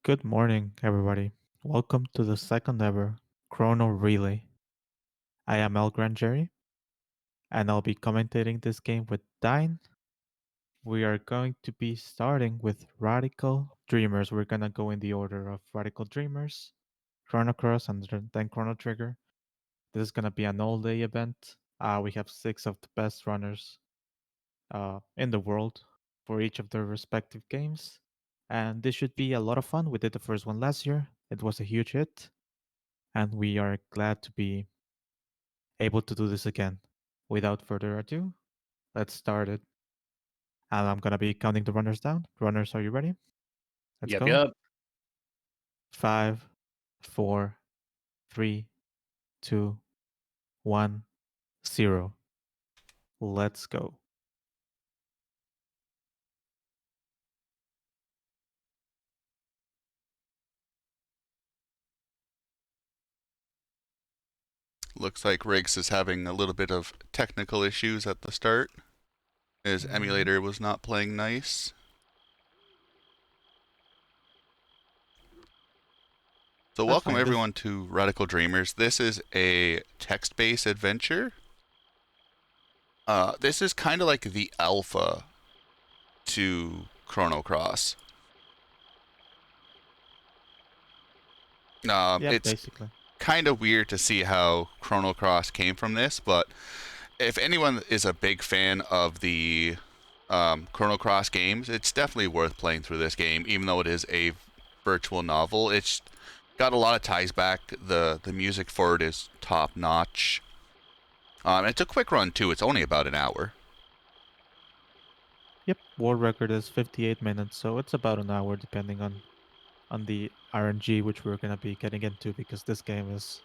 Good morning, everybody. Welcome to the second ever Chrono Relay. I am El Jerry, and I'll be commentating this game with Dine. We are going to be starting with Radical Dreamers. We're gonna go in the order of Radical Dreamers, Chrono Cross, and then Chrono Trigger. This is gonna be an all-day event. We have six of the best runners in the world for each of their respective games, and this should be a lot of fun. We did the first one last year. It was a huge hit, and we are glad to be able to do this again. Without further ado, let's start it. And I'm gonna be counting the runners down. Runners, are you ready? Let's Yep, go. yep. 5, 4, 3, 2, 1, 0. Let's go. Looks like Riggs is having a little bit of technical issues at the start. His emulator was not playing nice. So That's welcome fine. This everyone to Radical Dreamers. This is a text-based adventure. This is kind of like the alpha to Chrono Cross. yeah, It's basically. kind of weird to see how Chrono Cross came from this, but if anyone is a big fan of the Chrono Cross games, it's definitely worth playing through this game, even though it is a virtual novel. It's got a lot of ties back. The music for it is top notch. It's a quick run too. It's only about an hour. Yep, world record is 58 minutes, so it's about an hour depending on the RNG which we're gonna be getting into because this game is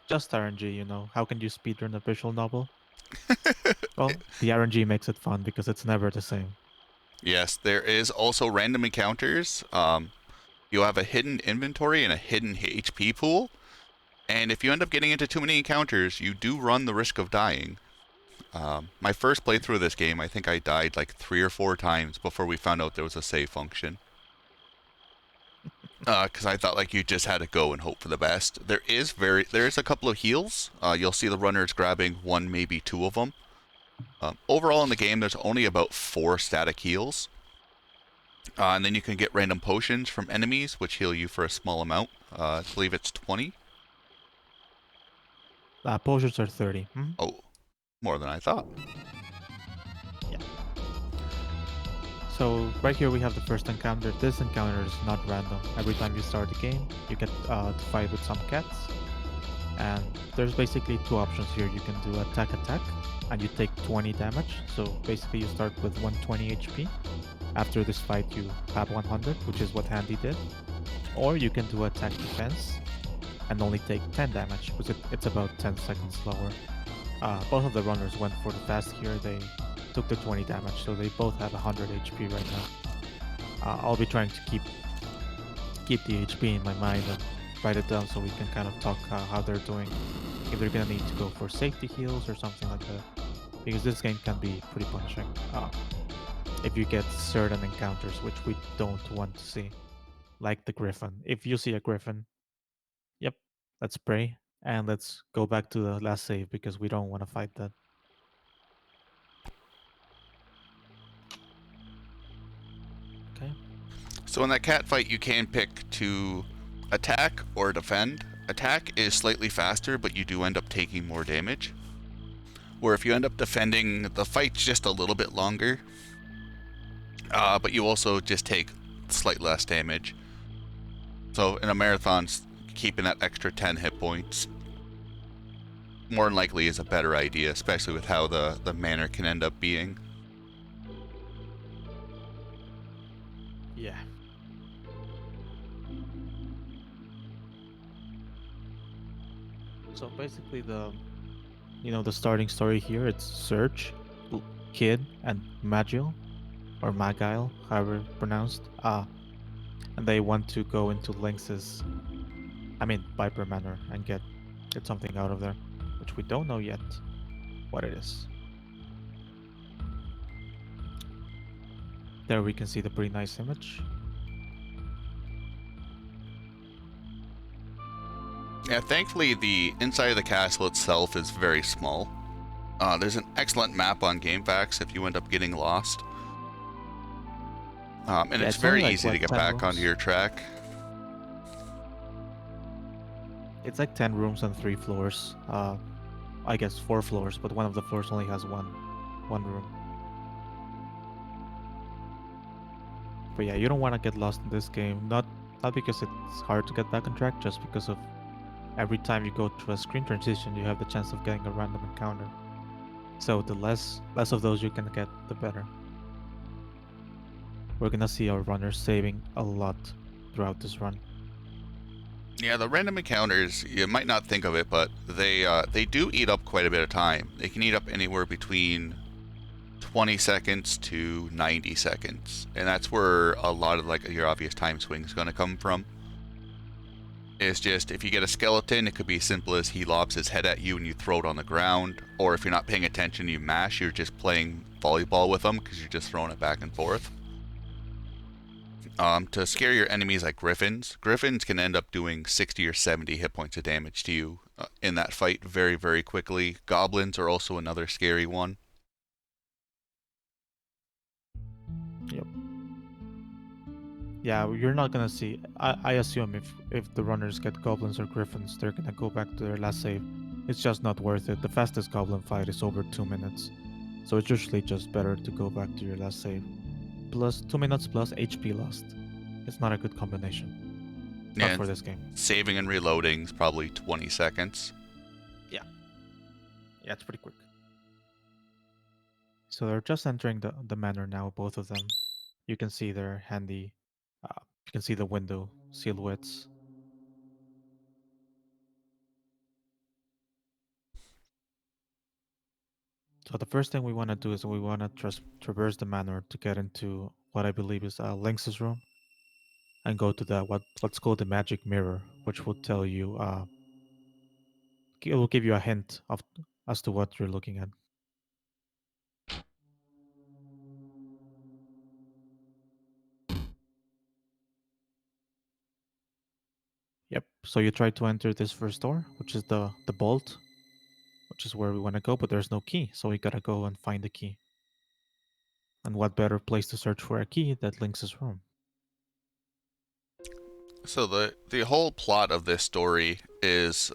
just RNG, you know. How can you speedrun a visual novel? Well, the RNG makes it fun because it's never the same. Yes, there is also random encounters. You'll have a hidden inventory and a hidden HP pool. And if you end up getting into too many encounters, you do run the risk of dying. My first playthrough of this game, I think I died like 3 or 4 times before we found out there was a save function. Because I thought like you just had to go and hope for the best. There is a couple of heals. You'll see the runners grabbing one, maybe two of them. Overall in the game, there's only about 4 static heals. And then you can get random potions from enemies, which heal you for a small amount. I believe it's 20. Potions are 30. Oh, more than I thought. Yeah. So right here we have the first encounter. This encounter is not random. Every time you start the game, you get to fight with some cats. And there's basically two options here. You can do attack, and you take 20 damage. So basically you start with 120 HP. After this fight you have 100, which is what Handy did. Or you can do attack defense and only take 10 damage, because it's about 10 seconds slower. Both of the runners went for the fast here. They took the 20 damage, so they both have 100 HP right now. I'll be trying to keep the HP in my mind and write it down so we can kind of talk how they're doing. If they're gonna need to go for safety heals or something like that, because this game can be pretty punishing. If you get certain encounters which we don't want to see, like the Griffin. If you see a Griffin, yep, let's pray and let's go back to the last save because we don't want to fight that. Okay. So in that cat fight, you can pick to attack or defend. Attack is slightly faster, but you do end up taking more damage. Where if you end up defending, the fight's just a little bit longer, but you also just take slightly less damage. So in a marathon, keeping that extra 10 hit points more than likely is a better idea, especially with how the manor can end up being. Yeah. So basically the starting story here, it's Serge, Kid, and Magiel, or Magile, however pronounced. And they want to go into Viper Manor and get something out of there, which we don't know yet what it is. There we can see the pretty nice image. Yeah, thankfully the inside of the castle itself is very small. There's an excellent map on GameFAQs if you end up getting lost. And Yeah, it's it's only very like easy to what get 10 back onto rooms. your track. It's like 10 rooms and 3 floors. I guess 4 floors, but one of the floors only has one room. But yeah, you don't want to get lost in this game. Not because it's hard to get back on track, just because of every time you go through a screen transition, you have the chance of getting a random encounter. So the less of those you can get, the better. We're gonna see our runners saving a lot throughout this run. Yeah, the random encounters, you might not think of it, but they do eat up quite a bit of time. They can eat up anywhere between 20 seconds to 90 seconds. And that's where a lot of like your obvious time swing is going to come from. It's just if you get a skeleton, it could be as simple as he lobs his head at you and you throw it on the ground. Or if you're not paying attention, you mash, you're just playing volleyball with them because you're just throwing it back and forth. To scare your enemies like griffins, griffins can end up doing 60 or 70 hit points of damage to you in that fight very, very quickly. Goblins are also another scary one. Yep. Yeah, you're not gonna see. I assume if the runners get goblins or griffins, they're gonna go back to their last save. It's just not worth it. The fastest goblin fight is over 2 minutes, so it's usually just better to go back to your last save. Plus 2 minutes plus HP lost. It's not a good combination. Not And for this game. saving and reloading is probably 20 seconds. Yeah. Yeah, it's pretty quick. So they're just entering the manor now, both of them. You can see their handy. You can see the window silhouettes. So the first thing we want to do is we want to traverse the manor to get into what I believe is Lynx's room and go to the what's called the magic mirror, which will tell you it will give you a hint of as to what you're looking at. Yep. So you try to enter this first door, which is the vault, which is where we want to go, but there's no key, so we gotta go and find the key. And what better place to search for a key than Lynx's room? So the whole plot of this story is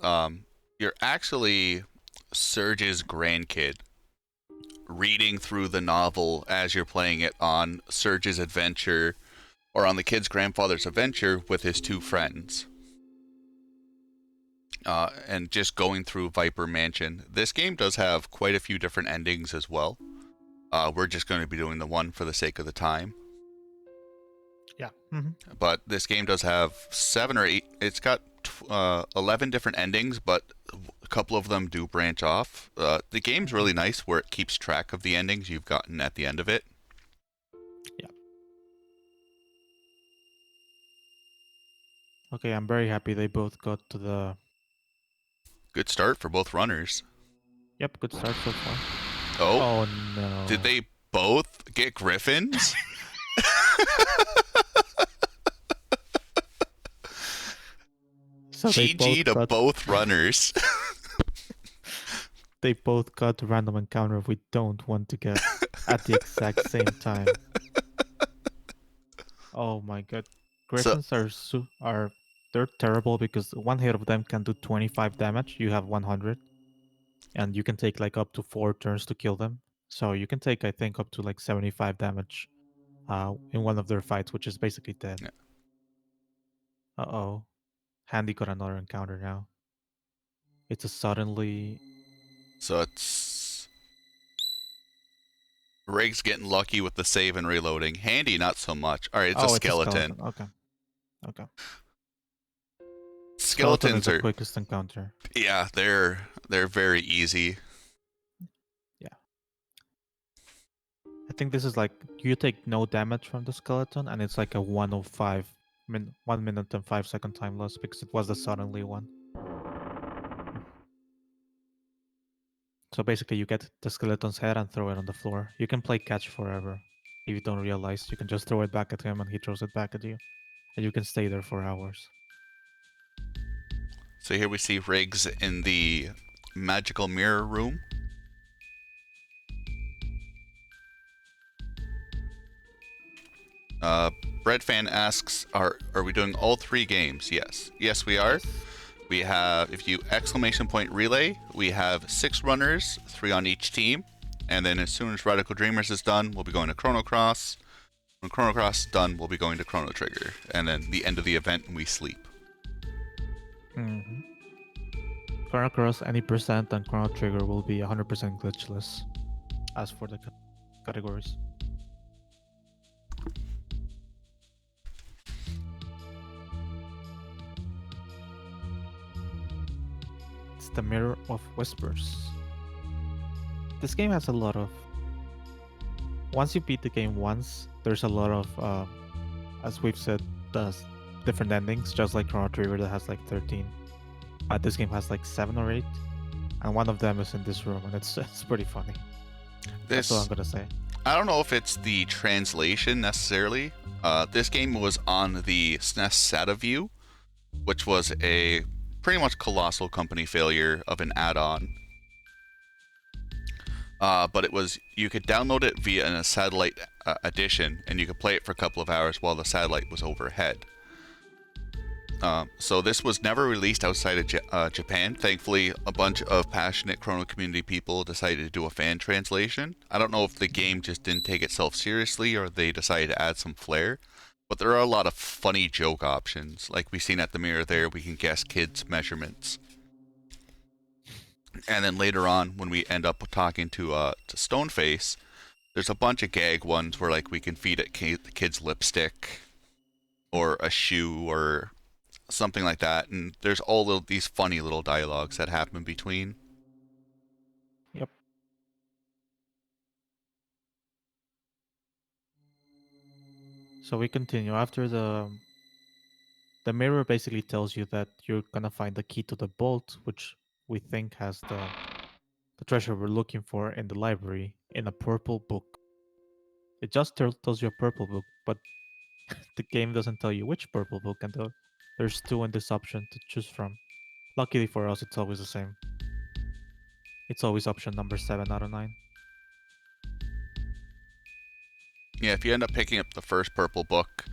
you're actually Serge's grandkid reading through the novel as you're playing it on Serge's adventure or on the kid's grandfather's adventure with his two friends. And just going through Viper Mansion. This game does have quite a few different endings as well. We're just going to be doing the one for the sake of the time. Yeah. Mm-hmm. But this game does have 7 or 8. It's got 11 different endings, but a couple of them do branch off. The game's really nice where it keeps track of the endings you've gotten at the end of it. Yeah. Okay, I'm very happy they both got to the. Good start for both runners. Yep, good start so far. Oh, Oh no. did they both get griffins? So they GG both to got both runners. they both got a random encounter we don't want to get at the exact same time. Oh my god. So Griffins are they're terrible because one hit of them can do 25 damage. You have 100 and you can take like up to 4 turns to kill them. So you can take I think up to like 75 damage in one of their fights, which is basically dead. yeah. Uh-oh. Handy got another encounter now. It's a suddenly. So it's Rig's getting lucky with the save and reloading. Handy, not so much. All right, it's a Oh, it's a skeleton. skeleton. Okay. Okay. Skeleton is Skeletons the are, quickest encounter. yeah, they're very easy. Yeah. I think this is like you take no damage from the skeleton and it's like a 105 1 minute and 5 second time loss because it was the suddenly one. So basically you get the skeleton's head and throw it on the floor. You can play catch forever. If you don't realize, you can just throw it back at him and he throws it back at you. And you can stay there for hours. So here we see Riggs in the magical mirror room. Uh, Breadfan asks, are we doing all three games? Yes. Yes, we are. Yes. We have, if you exclamation point relay, we have 6 runners, 3 on each team. And then as soon as Radical Dreamers is done, we'll be going to Chrono Cross. When Chrono Cross is done, we'll be going to Chrono Trigger. And then the end of the event, we sleep. Mm-hmm. Chrono Cross, any percent, and Chrono Trigger will be 100% glitchless. As for the categories, it's the Mirror of Whispers. This game has a lot of. Once you beat the game once, there's a lot of, as we've said, does different endings, just like Chrono Trigger that has like 13. This game has like 7 or 8, and one of them is in this room, and it's pretty funny. That's all I'm This, gonna say. I don't know if it's the translation necessarily. This game was on the SNES SATA View, which was a pretty much colossal company failure of an add-on. But it was, you could download it via a satellite edition, and you could play it for a couple of hours while the satellite was overhead. So this was never released outside of Japan. Thankfully, a bunch of passionate Chrono community people decided to do a fan translation. I don't know if the game just didn't take itself seriously or they decided to add some flair, but there are a lot of funny joke options. Like we've seen at the mirror there, we can guess kids' measurements. And then later on, when we end up talking to Stoneface, there's a bunch of gag ones where like we can feed it the kid's lipstick or a shoe or something like that, and there's all of these funny little dialogues that happen between. Yep. So we continue after the mirror basically tells you that you're gonna find the key to the vault, which we think has the treasure we're looking for in the library in a purple book. It just tells you a purple book, but the game doesn't tell you which purple book, and there's 2 in this option to choose from. Luckily for us, it's always the same. It's always option number 7 out of 9. Yeah, if you end up picking up the first purple book,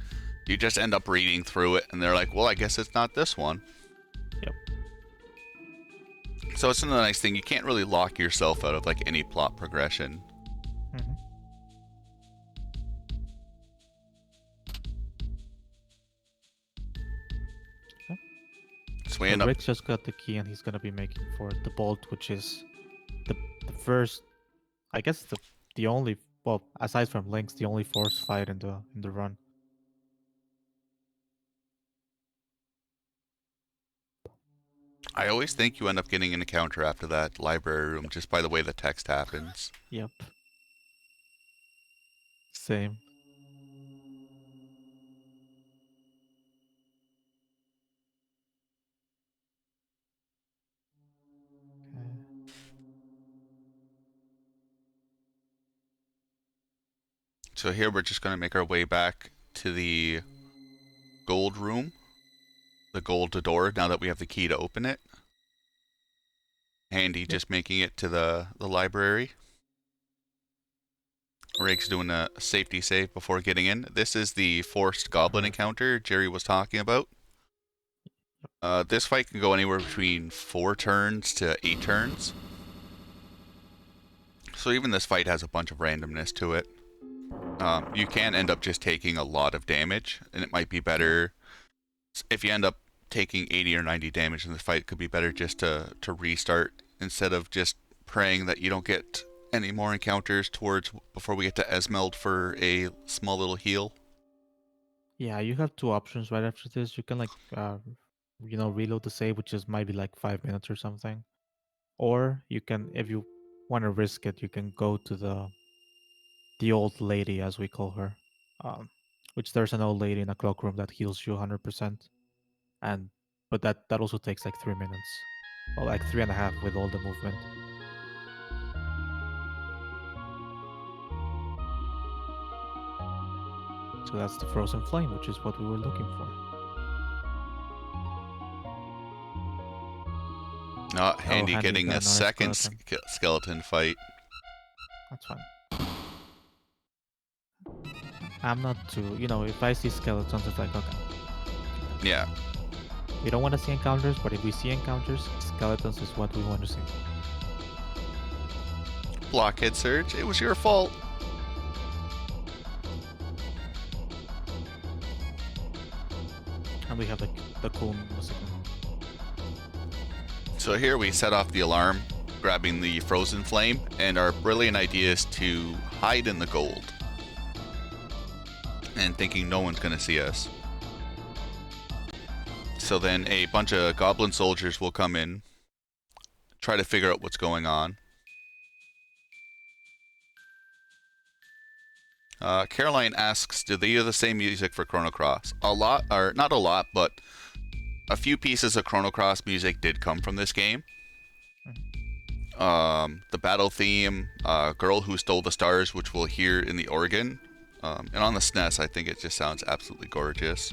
you just end up reading through it, and they're like, well, I guess it's not this one. Yep. So it's another nice thing. You can't really lock yourself out of like any plot progression. Mm-hmm. Yep. So we So end up. Rick just got the key, and he's gonna be making for the vault, which is the first, I guess the only, well, aside from Lynx, the only force fight in the run. I always think you end up getting an encounter after that library room just by the way the text happens. Yep. Same. Okay. So here we're just going to make our way back to the gold room, the gold door, now that we have the key to open it. Handy Yep. just making it to the library. Rake's doing a safety save before getting in. This is the forced goblin Perfect. encounter Jerry was talking about. This fight can go anywhere between 4 turns to 8 turns. So even this fight has a bunch of randomness to it. You can end up just taking a lot of damage, and it might be better if you end up taking 80 or 90 damage in this fight. It could be better just to restart instead of just praying that you don't get any more encounters towards before we get to Esmeld for a small little heal. Yeah, you have 2 options right after this. You can like reload the save, which is might be like 5 minutes or something. Or you can, if you want to risk it, you can go to the old lady, as we call her. Um, which there's an old lady in a cloakroom that heals you 100%, and but that also takes like 3 minutes, or like 3.5 with all the movement. So that's the frozen flame, which is what we were looking for. Not Oh, Handy Handy getting got a another second skeleton. skeleton fight. That's fine. I'm not too, if I see skeletons, it's like, okay. Yeah. We don't want to see encounters, but if we see encounters, skeletons is what we want to see. Blockhead Surge, it was your fault. And we have the cool music now. So here we set off the alarm, grabbing the frozen flame, and our brilliant idea is to hide in the gold. And thinking no one's gonna see us. So then a bunch of goblin soldiers will come in, try to figure out what's going on. Caroline asks, do they use the same music for Chrono Cross? A lot, or not a lot, but a few pieces of Chrono Cross music did come from this game. The battle theme, Girl Who Stole the Stars, which we'll hear in the organ. And on the SNES, I think it just sounds absolutely gorgeous.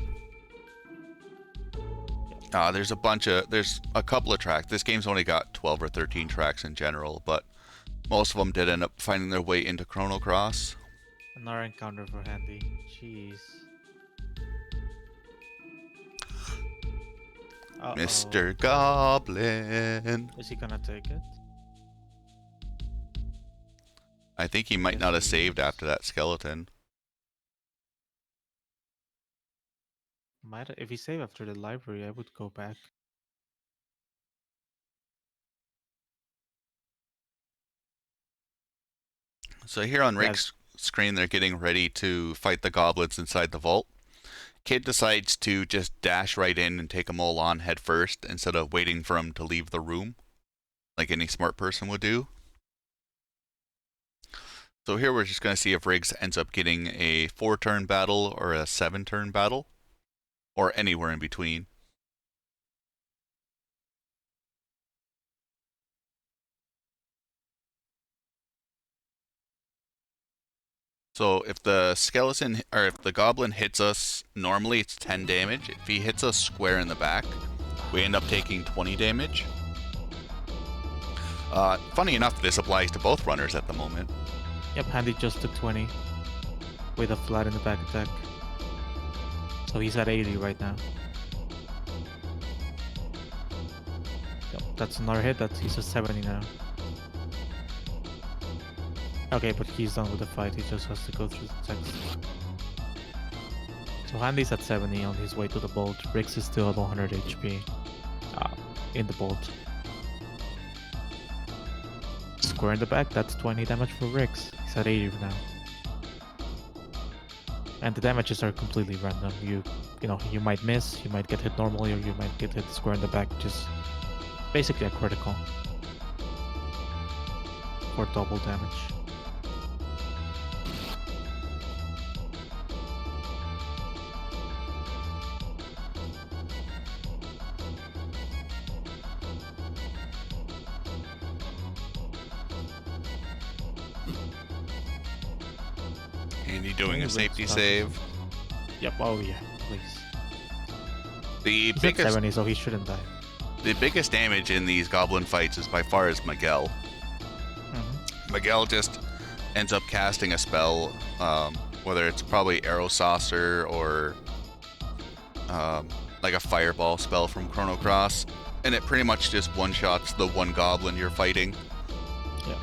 There's a couple of tracks. This game's only got 12 or 13 tracks in general, but most of them did end up finding their way into Chrono Cross. Another encounter for Handy. Jeez. Uh-oh. Mr. Goblin. Is he gonna take it? I think he might not have saved after that skeleton. If he saved after the library, I would go back. So here on Rick's screen, they're getting ready to fight the goblins inside the vault. Kid decides to just dash right in and take them all on head first instead of waiting for him to leave the room, like any smart person would do. So here we're just going to see if Riggs ends up getting a 4-turn battle or a 7-turn battle, or anywhere in between. So if the skeleton or if the goblin hits us normally, it's 10 damage. If he hits us square in the back, we end up taking 20 damage. Funny enough, this applies to both runners at the moment. Yep, Handy just took 20 with a flat in the back attack. So he's at 80 right now. Yep, that's another hit. He's at 70 now. Okay, but he's done with the fight. He just has to go through the text. So Handy's at 70 on his way to the bolt. Riggs is still at 100 HP in the bolt. Square in the back, that's 20 damage for Riggs. He's at 80 now. And the damages are completely random. You might miss, you might get hit normally, or you might get hit square in the back, which is basically a critical for double damage. Andy doing a safety save. Yep, oh yeah, please. The He's biggest at 70, so he shouldn't die. The biggest damage in these goblin fights is by far is Miguel. Miguel just ends up casting a spell, whether it's probably Arrow Saucer or like a Fireball spell from Chrono Cross, and it pretty much just one-shots the one goblin you're fighting. Yeah.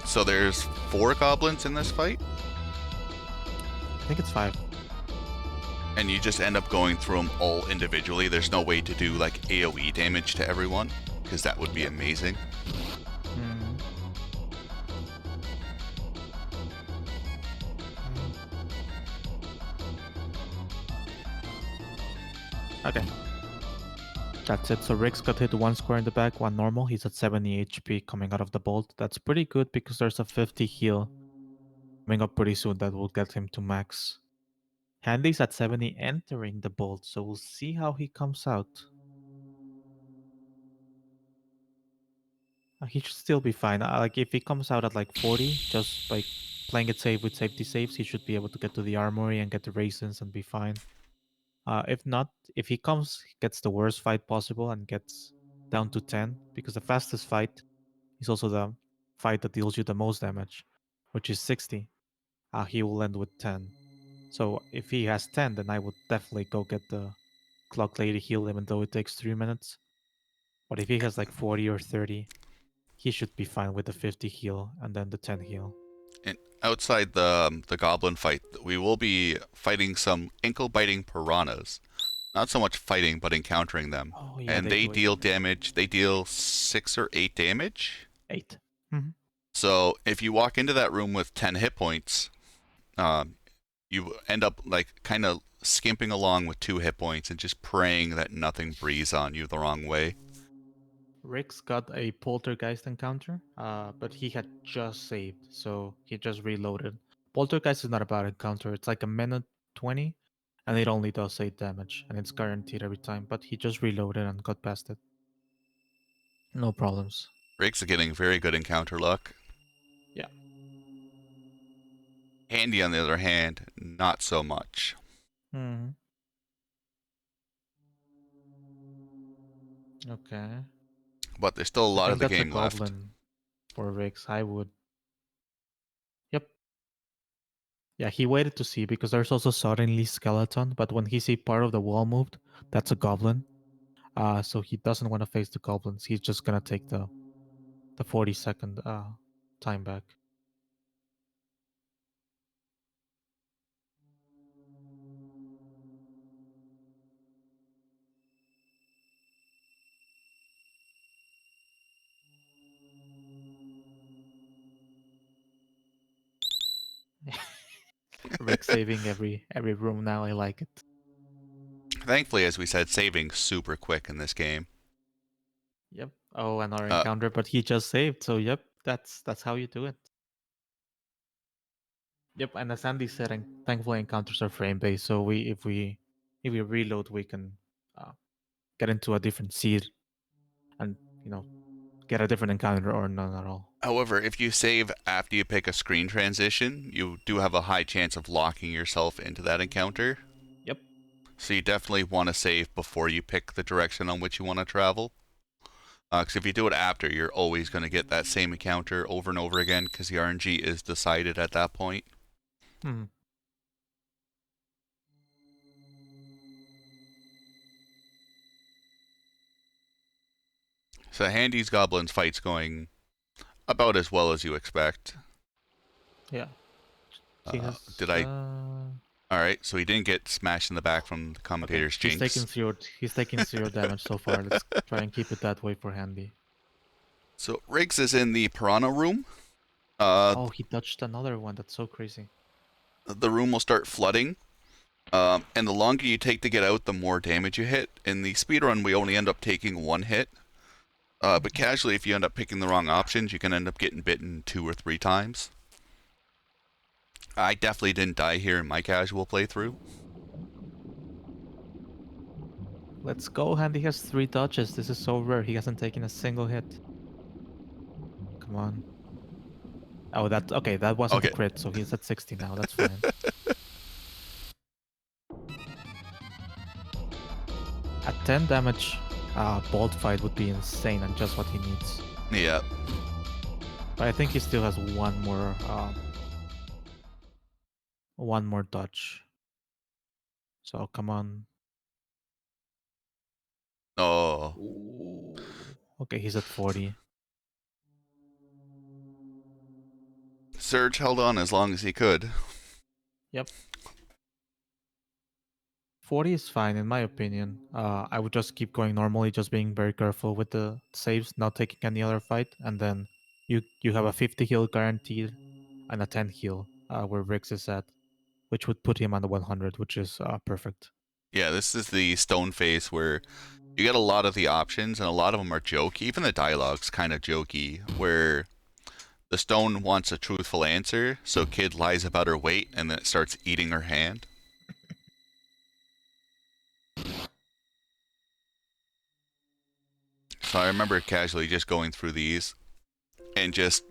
So there's 4 goblins in this fight, I think it's 5. and you just end up going through them all individually. There's no way to do like AoE damage to everyone, because that would be amazing. Okay. That's it. So Riggs got hit 1 square in the back, 1 normal. He's at 70 HP coming out of the bolt. That's pretty good because there's a 50 heal coming up pretty soon that will get him to max. Handy's at 70 entering the bolt, so we'll see how he comes out. He should still be fine. Like if he comes out at like 40, just like playing it safe with safety saves, he should be able to get to the armory and get the raisins and be fine. If not, if he gets the worst fight possible and gets down to 10, because the fastest fight is also the fight that deals you the most damage, which is 60. He will end with 10. So if he has 10, then I would definitely go get the Clock Lady heal, even though it takes 3 minutes. But if he has like 40 or 30, he should be fine with the 50 heal and then the 10 heal. And outside the goblin fight, we will be fighting some ankle-biting piranhas. Not so much fighting, but encountering them. Oh, yeah, And they they do deal 8. damage. They deal 6 or 8 damage. 8. Mm-hmm. So if you walk into that room with 10 hit points, you end up like kind of skimping along with 2 hit points and just praying that nothing breathes on you the wrong way. Rick's got a poltergeist encounter, but he had just saved, so he just reloaded. Poltergeist is not a bad encounter. It's like a minute 20, and it only does 8 damage, and it's guaranteed every time, but he just reloaded and got past it. No problems. Rick's getting very good encounter luck. Yeah. Handy, on the other hand, not so much. Mm-hmm. Okay. But there's still a I lot of think the that's a game left. goblin for Rick's. I would. Yep. Yeah, he waited to see because there's also suddenly skeleton, but when he see part of the wall moved, that's a goblin. So he doesn't want to face the goblins. He's just gonna take the 40-second time back. Rick saving every room now. I like it. Thankfully, as we said, saving super quick in this game. Yep. Oh, another Uh, encounter, but he just saved. So yep, that's how you do it. Yep. And as Andy said, thankfully encounters are frame based. So if we reload, we can uh, get into a different seed and get a different encounter or none at all. However, if you save after you pick a screen transition, you do have a high chance of locking yourself into that encounter. Yep. So you definitely want to save before you pick the direction on which you want to travel. Because if you do it after, you're always going to get that same encounter over and over again because the RNG is decided at that point. Hmm. So Handy's Goblins fight's going about as well as you expect. Yeah. He has. Did I? Alright, so he didn't get smashed in the back from the Okay. commentator's He's jinx. taking 0 damage so far. Let's try and keep it that way for Handy. So Riggs is in the piranha room. Oh, he touched another one. That's so crazy. The room will start flooding. And the longer you take to get out, the more damage you hit. In the speedrun, we only end up taking 1 hit. But casually, if you end up picking the wrong options, you can end up getting bitten 2 or 3 times. I definitely didn't die here in my casual playthrough. Let's go. Handy has 3 dodges. This is so rare. He hasn't taken a single hit. Come on. Oh, that okay. That wasn't Okay. a crit, so he's at 60 now. That's fine. At 10 damage, Bolt Fight would be insane and just what he needs. Yeah. But I think he still has one more dodge. So come on. Oh. Ooh. Okay, he's at 40. Surge held on as long as he could. Yep. 40 is fine in my opinion. I would just keep going normally, just being very careful with the saves, not taking any other fight, and then you have a 50 heal guaranteed and a 10 heal where Rix is at, which would put him on the 100, which is perfect. Yeah, this is the stone phase where you get a lot of the options, and a lot of them are jokey. Even the dialogue's kind of jokey, where the stone wants a truthful answer, so Kid lies about her weight, and then it starts eating her hand. So I remember casually just going through these, and just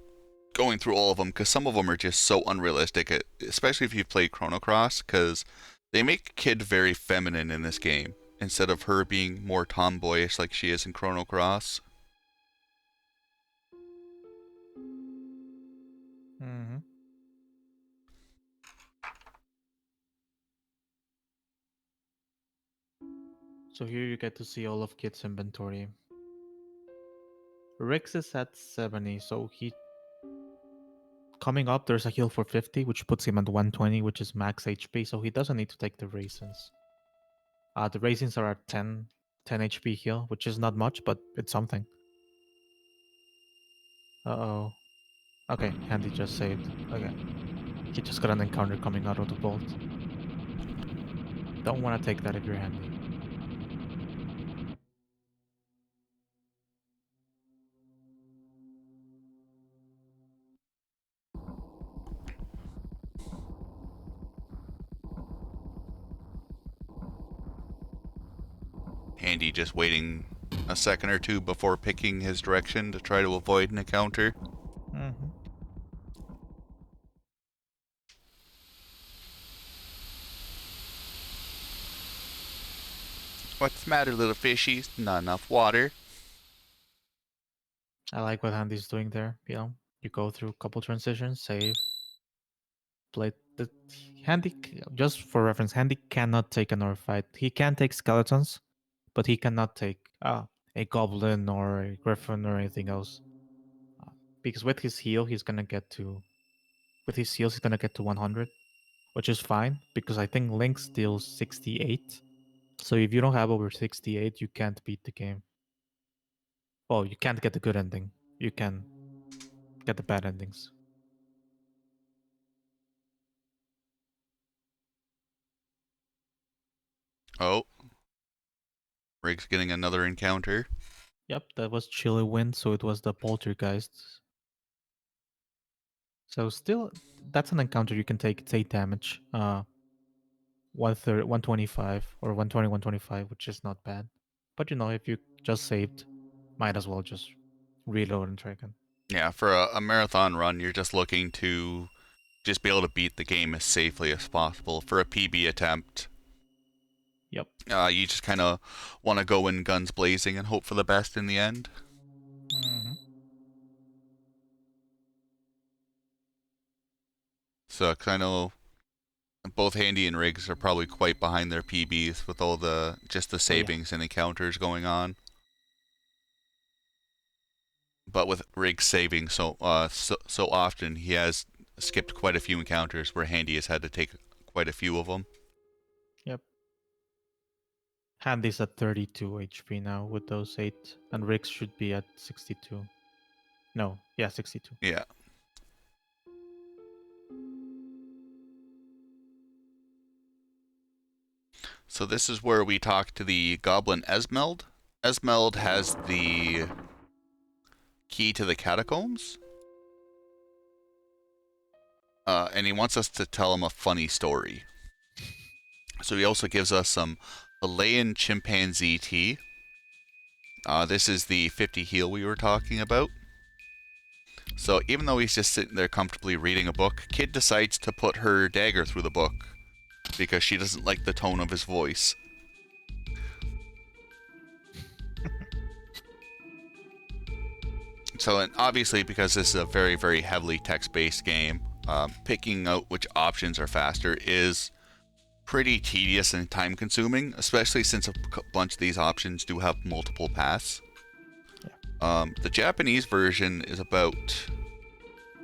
going through all of them, because some of them are just so unrealistic, especially if you've played Chrono Cross, because they make Kid very feminine in this game. instead of her being more tomboyish like she is in Chrono Cross. Mm-hmm. So here you get to see all of Kit's inventory. Rix is at 70, so he coming up there's a heal for 50, which puts him at 120, which is max HP, so he doesn't need to take the raisins. The raisins are at 10 HP heal, which is not much, but it's something. Uh-oh. Okay, Handy just saved. Okay. He just got an encounter coming out of the vault. Don't want to take that if you're Handy. Handy just waiting a second or two before picking his direction to try to avoid an encounter. Mm-hmm. What's the matter, little fishies? Not enough water. I like what Handy's doing there. You know, you go through a couple transitions, save, play. The Handy, just for reference, Handy cannot take another fight. He can take skeletons, but he cannot take a goblin or a griffin or anything else. Because with his heal, he's gonna get to. With his heals, he's gonna get to 100, which is fine because I think Lynx deals 68. So if you don't have over 68, you can't beat the game. Well, you can't get the good ending. You can get the bad endings. Oh. Rig's getting another encounter. Yep, that was Chilly Wind, so it was the Poltergeist. So still, that's an encounter you can take. It's 8 damage. 125 or 120, 125, which is not bad. But you know, if you just saved, might as well just reload and try again. Yeah, for a marathon run, you're just looking to just be able to beat the game as safely as possible. For a PB attempt, Yep. you just kind of want to go in guns blazing and hope for the best in the end. Mm-hmm. So I know both Handy and Riggs are probably quite behind their PBs with all the savings and encounters going on. But with Riggs saving so often, he has skipped quite a few encounters where Handy has had to take quite a few of them. Yep. Handy's at 32 HP now with those 8, and Rick's should be at 62. No, yeah, 62. Yeah. So this is where we talk to the Goblin Esmeld. Esmeld has the key to the catacombs. And he wants us to tell him a funny story. So he also gives us some Himalayan chimpanzee tea. This is the 50 heal we were talking about. So even though he's just sitting there comfortably reading a book, Kid decides to put her dagger through the book because she doesn't like the tone of his voice. So, and obviously, because this is a very, very heavily text-based game, picking out which options are faster is pretty tedious and time-consuming, especially since a bunch of these options do have multiple paths. Yeah. The Japanese version is about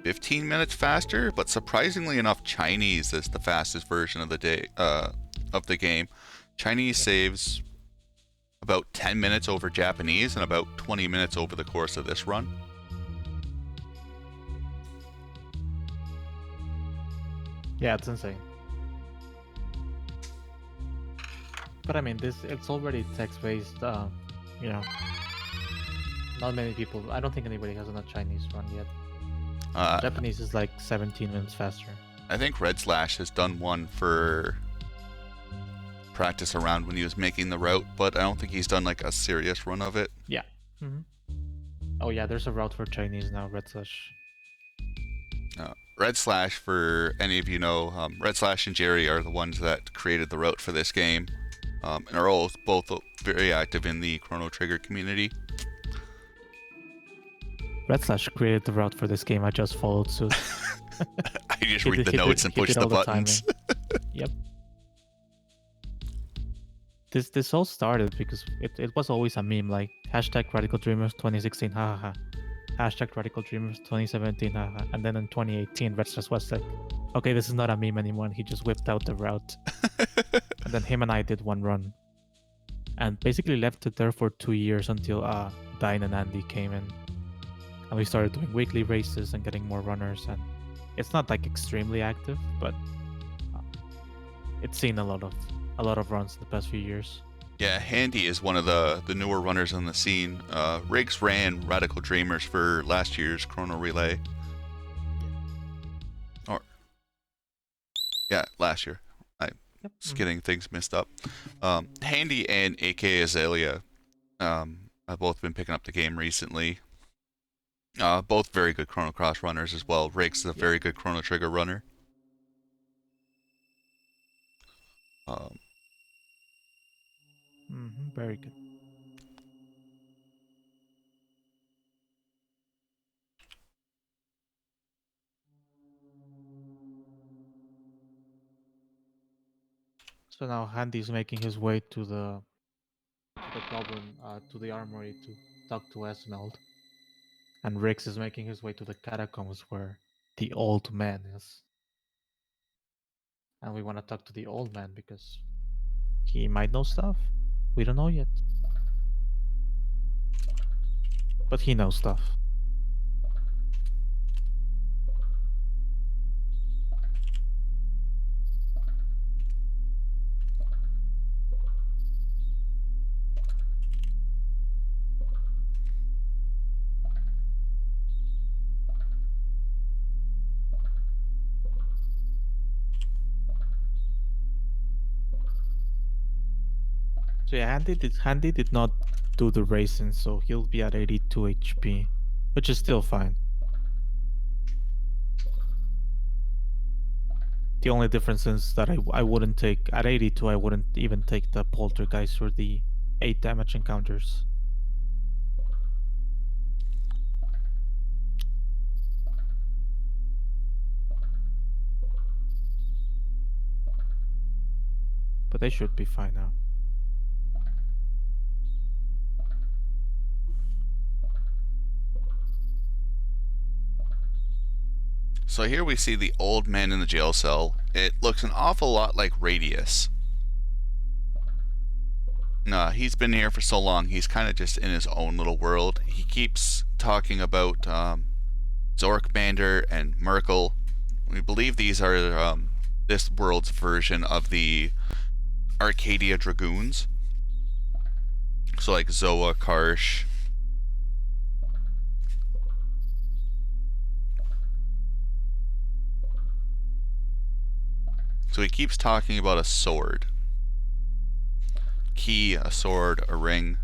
15 minutes faster, but surprisingly enough, Chinese is the fastest version of the game. Chinese saves about 10 minutes over Japanese and about 20 minutes over the course of this run. Yeah, it's insane. But I mean, it's already text-based. You know, not many people. I don't think anybody has a Chinese run yet. Japanese is like 17 minutes faster. I think Red Slash has done one for practice around when he was making the route, but I don't think he's done like a serious run of it. Yeah. Mm-hmm. Oh yeah, there's a route for Chinese now. Red Slash. Red Slash, for any of you know, Red Slash and Jerry are the ones that created the route for this game. and are all both very active in the Chrono Trigger community. Red Slash created the route for this game. I just followed suit. I just read the notes and push the buttons. Yep. This all started because it was always a meme, like hashtag Radical Dreamers 2016, ha ha ha. Hashtag Radical Dreamers 2017, ha ha. And then in 2018, Red Slash was like, okay, this is not a meme anymore. And he just whipped out the route. And then him and I did one run. And basically left it there for 2 years until Dine and Andy came in. And we started doing weekly races and getting more runners. And it's not like extremely active, but it's seen a lot of runs in the past few years. Yeah, Handy is one of the newer runners on the scene. Riggs ran Radical Dreamers for last year's Chrono Relay. Or, yeah, last year. I'm just getting things mixed up. Handy and AK Azalea have both been picking up the game recently. Both very good Chrono Cross runners as well. Riggs is a very good Chrono Trigger runner. Very good. So now Handy's making his way to the goblin, to the armory to talk to Esmeld. And Riggs is making his way to the catacombs where the old man is. And we want to talk to the old man because he might know stuff. We don't know yet. But he knows stuff. So yeah, Handy did not do the racing, so he'll be at 82 HP, which is still fine. The only difference is that I wouldn't take, at 82, I wouldn't even take the Poltergeist or the 8 damage encounters. But they should be fine now. So here we see the old man in the jail cell. It looks an awful lot like Radius. He's been here for so long, he's kind of just in his own little world. He keeps talking about Zorkbander and Merkel. We believe these are this world's version of the Arcadia Dragoons. So like Zoa, Karsh. So he keeps talking about a sword. Key, a sword, a ring.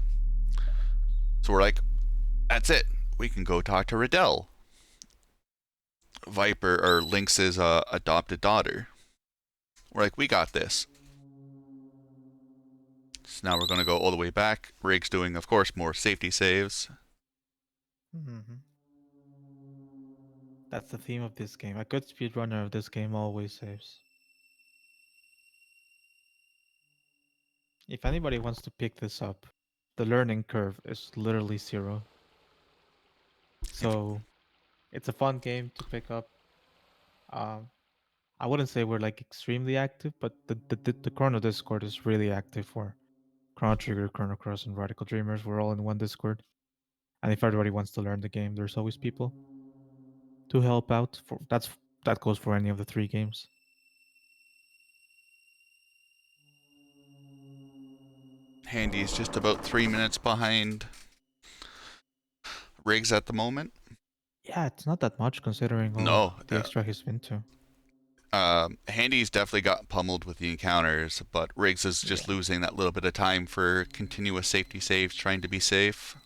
So we're like, that's it. We can go talk to Riddell. Viper, or Lynx's adopted daughter. We're like, we got this. So now we're going to go all the way back. Riggs doing, of course, more safety saves. That's the theme of this game. A good speedrunner of this game always saves. If anybody wants to pick this up, the learning curve is literally 0. So it's a fun game to pick up. I wouldn't say we're like extremely active, but the Chrono Discord is really active for Chrono Trigger, Chrono Cross, and Radical Dreamers. We're all in one Discord. And if everybody wants to learn the game, there's always people to help out. That goes for any of the 3 games. Handy's just about 3 minutes behind Riggs at the moment. Yeah, it's not that much considering No, the extra he's been to. Handy's definitely got pummeled with the encounters, but Riggs is just losing that little bit of time for continuous safety saves, trying to be safe.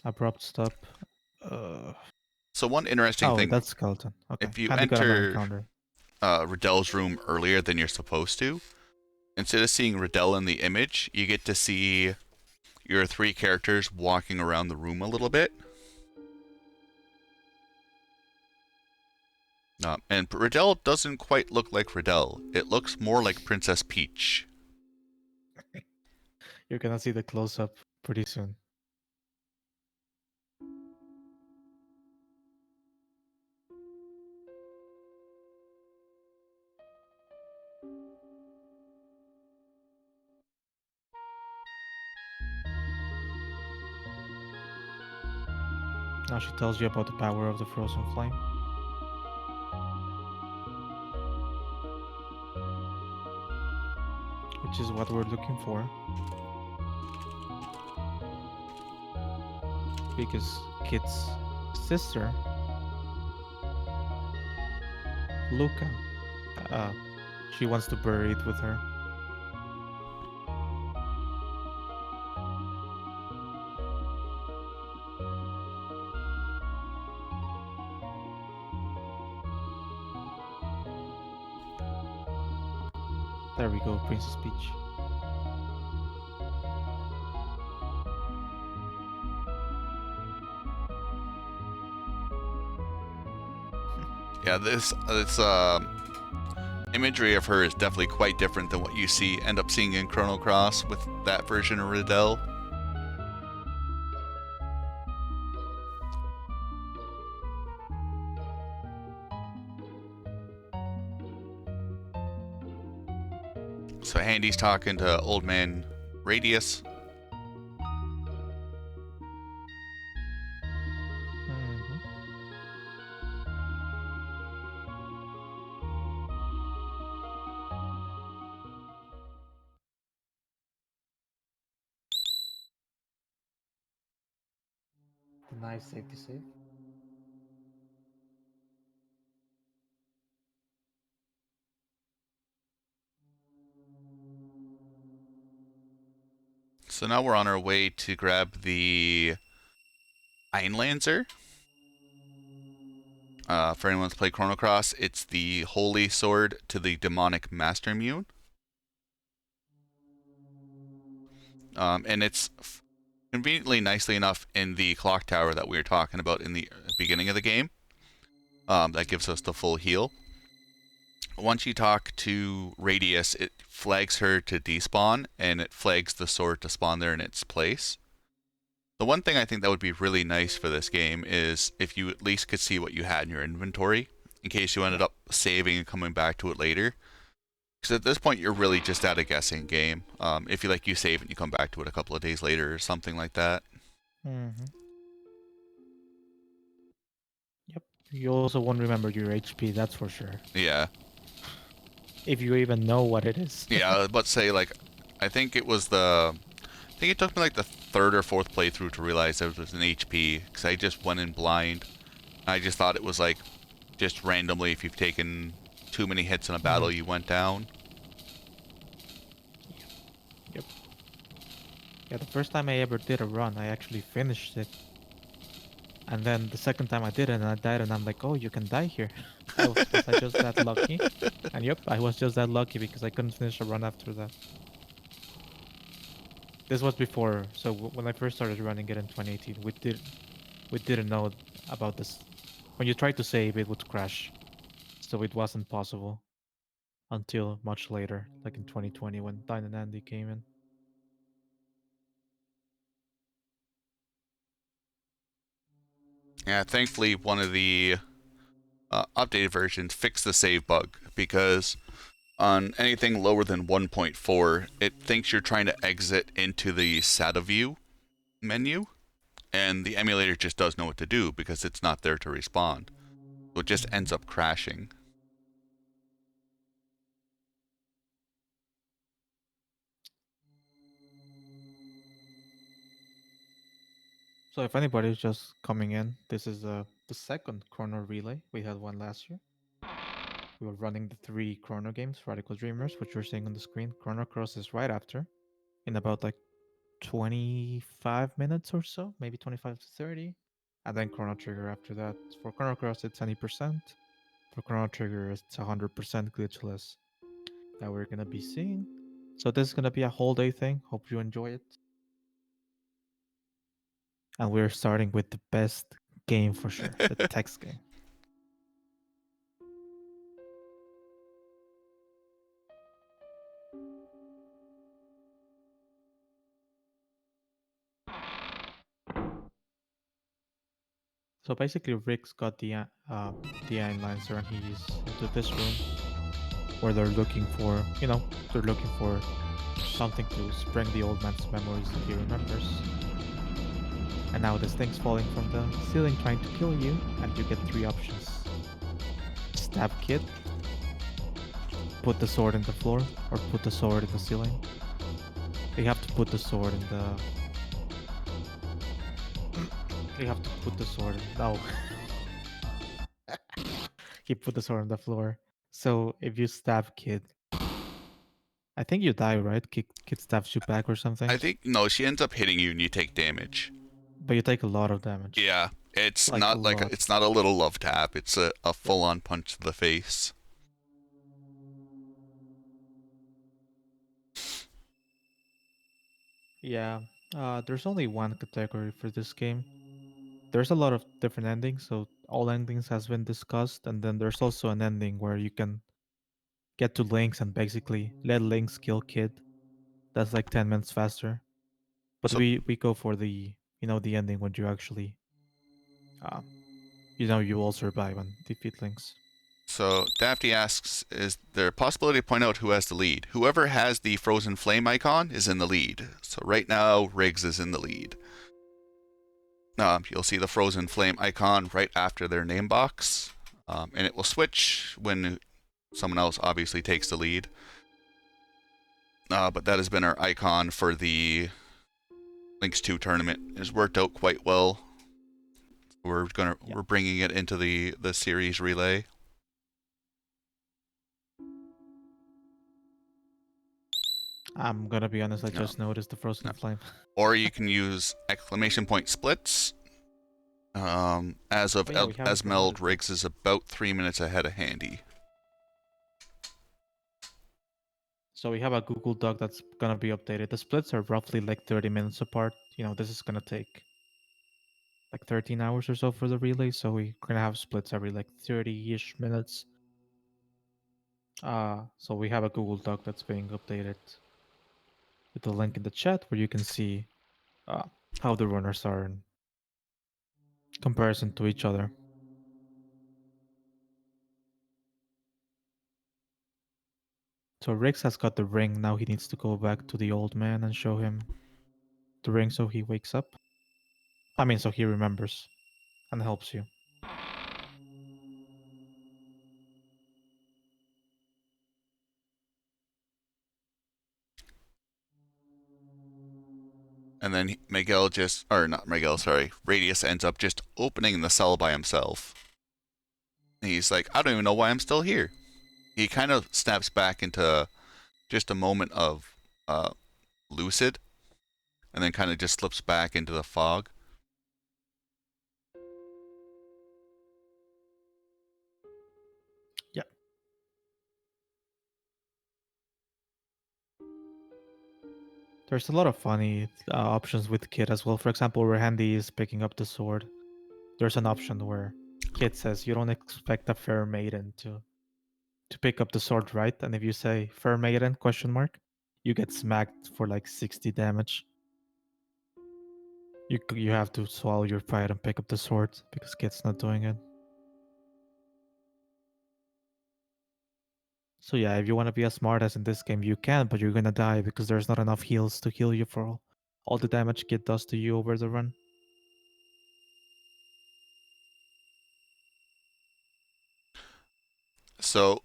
Abrupt stop. So one interesting thing. That's skeleton. Okay. If you Handy got another encounter. enter Riddell's room earlier than you're supposed to, instead of seeing Riddell in the image, you get to see your three characters walking around the room a little bit. And Riddell doesn't quite look like Riddell. It looks more like Princess Peach. You're gonna see the close up pretty soon. Now she tells you about the power of the frozen flame. Which is what we're looking for. Because Kit's sister, Luca, uh, she wants to bury it with her. There we go, Princess Peach. Yeah, this imagery of her is definitely quite different than what you end up seeing in Chrono Cross with that version of Riddell. So Handy's talking to old man Radius. Mm-hmm. The nice safety save. So now we're on our way to grab the Einlanzer. For anyone who's played Chrono Cross, it's the holy sword to the demonic master Mune. And it's conveniently, nicely enough, in the clock tower that we were talking about in the beginning of the game. That gives us the full heal. Once you talk to Radius, it flags her to despawn, and it flags the sword to spawn there in its place. The one thing I think that would be really nice for this game is if you at least could see what you had in your inventory, in case you ended up saving and coming back to it later. Because at this point, you're really just at a guessing game. If you save and you come back to it a couple of days later or something like that. Mm-hmm. Yep. You also won't remember your HP, that's for sure. Yeah. If you even know what it is. Yeah, but say, I think it was I think it took me like the third or fourth playthrough to realize it was an HP, because I just went in blind. I just thought it was just randomly, if you've taken too many hits in a battle, you went down. Yep. Yeah, the first time I ever did a run, I actually finished it. And then the second time I did it and I died, and I'm like, oh, you can die here. Was I just that lucky? And yep, I was just that lucky because I couldn't finish a run after that. This was before, so when I first started running it in 2018, we didn't know about this. When you tried to save, it would crash, so it wasn't possible until much later, like in 2020 when Dine and Andy came in. Yeah, thankfully one of the updated versions fixed the save bug, because on anything lower than 1.4, it thinks you're trying to exit into the SATA view menu, and the emulator just doesn't know what to do because it's not there to respond. So it just ends up crashing. So if anybody's just coming in, this is the second Chrono relay. We had one last year. We were running the 3 Chrono games, Radical Dreamers, which you're seeing on the screen. Chrono Cross is right after, in about like 25 minutes or so, maybe 25 to 30. And then Chrono Trigger after that. For Chrono Cross, it's 20%. For Chrono Trigger, it's 100% glitchless that we're gonna be seeing. So this is gonna be a whole day thing. Hope you enjoy it. And we're starting with the best game for sure, the text game. So basically, Rick's got the Einlancer, and he's into this room where they're looking for, they're looking for something to spring the old man's memories that he remembers. And now this thing's falling from the ceiling trying to kill you, and you get three options: stab kid, put the sword in the floor, or put the sword in the ceiling. You have to put the sword in the. You have to put the sword in. No. He put the sword on the floor. So if you stab kid, I think you die, right? Kid stabs you back or something. I think no, she ends up hitting you and you take damage. But you take a lot of damage. Yeah, it's Like a not like lot. it's not a little love tap. It's a Yeah. full-on punch to the face. Yeah. There's only one category for this game. There's a lot of different endings, so all endings has been discussed, and then there's also an ending where you can get to Lynx and basically let Lynx kill Kid. That's like 10 minutes faster. But So we go for the the ending when you actually uh, you will survive and defeat Lynx. So Dafty asks, is there a possibility to point out who has the lead? Whoever has the frozen flame icon is in the lead. So right now, Riggs is in the lead. You'll see the frozen flame icon right after their name box, and it will switch when someone else obviously takes the lead. But that has been our icon for the Lynx 2 tournament. It has worked out quite well. We're bringing it into the series relay. I'm gonna be honest, I just noticed the frozen flame. Or you can use exclamation point splits. As of Esmeld, Riggs is about 3 minutes ahead of Handy. So we have a Google Doc that's gonna be updated. The splits are roughly like 30 minutes apart. This is gonna take like 13 hours or so for the relay, so we're gonna have splits every like 30-ish minutes. So we have a Google Doc that's being updated with the link in the chat where you can see how the runners are in comparison to each other. So Riggs has got the ring. Now he needs to go back to the old man and show him the ring so he wakes up. So he remembers and helps you. And then Radius ends up just opening the cell by himself. And he's like, I don't even know why I'm still here. He kind of snaps back into just a moment of lucid, and then kind of just slips back into the fog. Yeah. There's a lot of funny options with Kid as well. For example, where Handy is picking up the sword, there's an option where Kid says you don't expect a fair maiden to pick up the sword, right? And if you say fair maiden ? You get smacked for like 60 damage. You have to swallow your pride and pick up the sword because Kid's not doing it. So yeah, if you want to be as smart as in this game, you can, but you're gonna die because there's not enough heals to heal you for all the damage Kid does to you over the run. So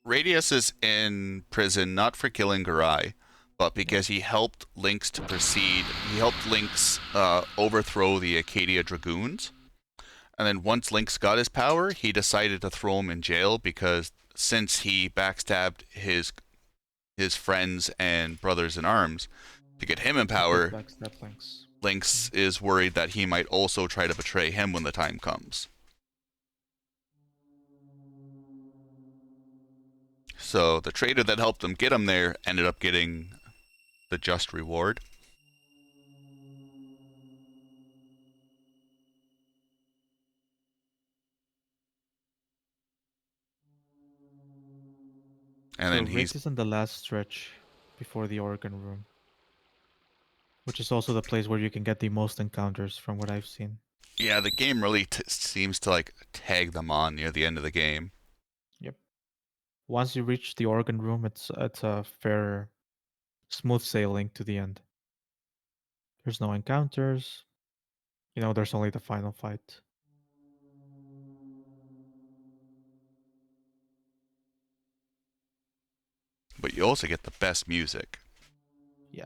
Radius is in prison not for killing Garai, but because he helped Lynx to proceed. He helped Lynx overthrow the Acadia Dragoons. And then once Lynx got his power, he decided to throw him in jail because since he backstabbed his friends and brothers in arms to get him in power, Lynx is worried that he might also try to betray him when the time comes. So the trader that helped him get him there ended up getting the just reward. And So then he's Riggs is in the last stretch before the organ room, which is also the place where you can get the most encounters from what I've seen. yeah, the game really seems to like tag them on near the end of the game. Yep. Once you reach the organ room, it's a fair, smooth sailing to the end. There's no encounters. There's only the final fight. But you also get the best music. Yeah.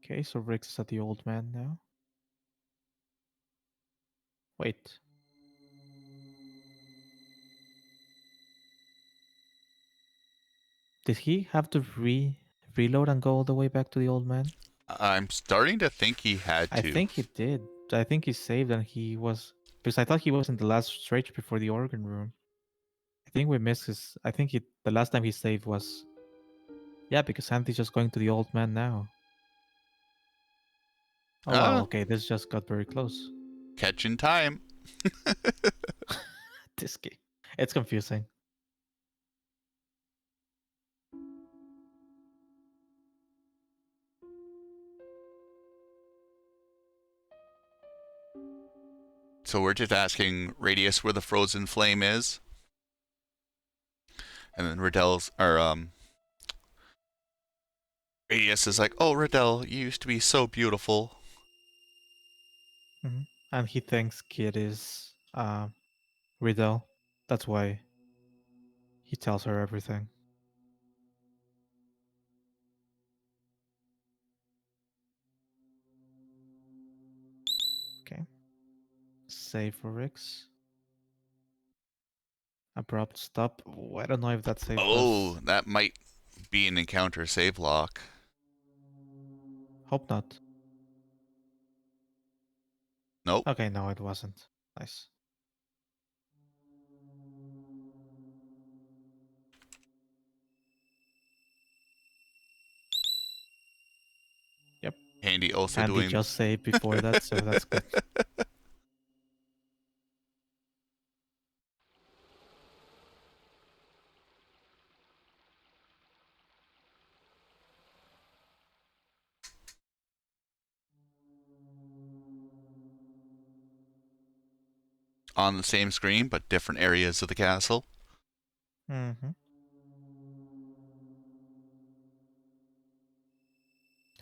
Okay, so Riggs is at the old man now. Wait. Did he have to reload and go all the way back to the old man? I'm starting to think he had I to. think he did. I think he saved and he was, because I thought he was in the last stretch before the organ room. I think we missed his. I think the last time he saved was, yeah, because Sandy's just going to the old man now. Oh wow, Ah, okay, this just got very close. catching time. This game, it's confusing. So we're just asking Radius where the frozen flame is, and then Radius is like, "Oh, Riddell, you used to be so beautiful." Hmm. And he thinks Kid is Riddell. That's why he tells her everything. Okay, save for Rix. Abrupt stop. Oh, I don't know if that save Oh, was. that might be an encounter save lock. Hope not. Nope. Okay, no, it wasn't. Nice. Yep. Handy also And he doing. just saved before that, so that's good. On the same screen, but different areas of the castle. Mm-hmm.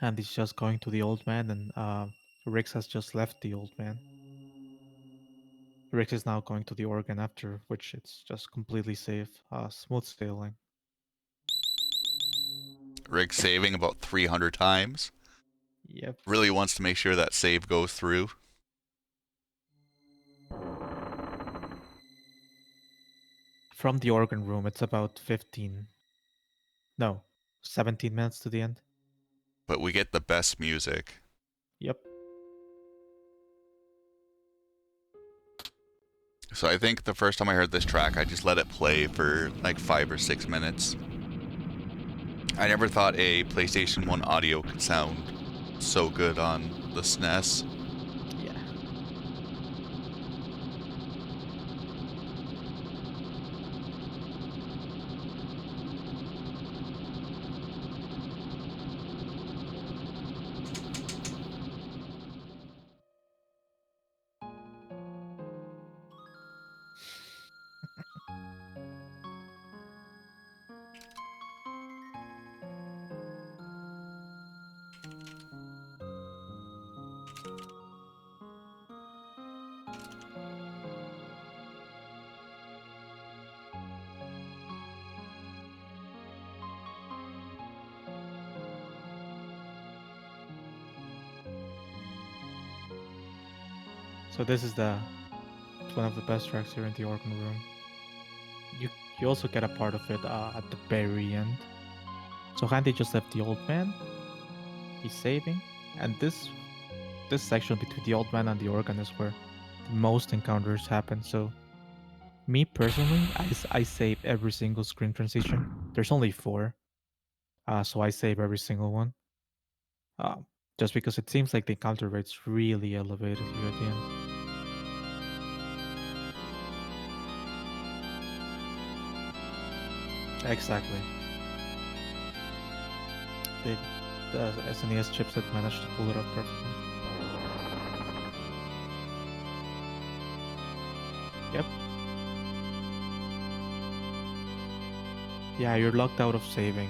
And he's just going to the old man, and Rix has just left the old man. Rix is now going to the organ after, which it's just completely safe, smooth sailing. Rig saving about 300 times. Yep. Really wants to make sure that save goes through. From the organ room, it's about 15, no, 17 minutes to the end. But we get the best music. Yep. So I think the first time I heard this track, I just let it play for like 5 or 6 minutes. I never thought a PlayStation 1 audio could sound so good on the SNES. Yeah. So this is the it's one of the best tracks here in the organ room. You you also get a part of it at the very end. So Handy just left the old man. He's saving, and this section between the old man and the organ is where the most encounters happen. So me personally, I save every single screen transition. There's only 4, so I save every single one. Um, just because it seems like the encounter rate's really elevated here at the end. Exactly. They, the SNES chipset managed to pull it off perfectly. Yep. Yeah, you're locked out of saving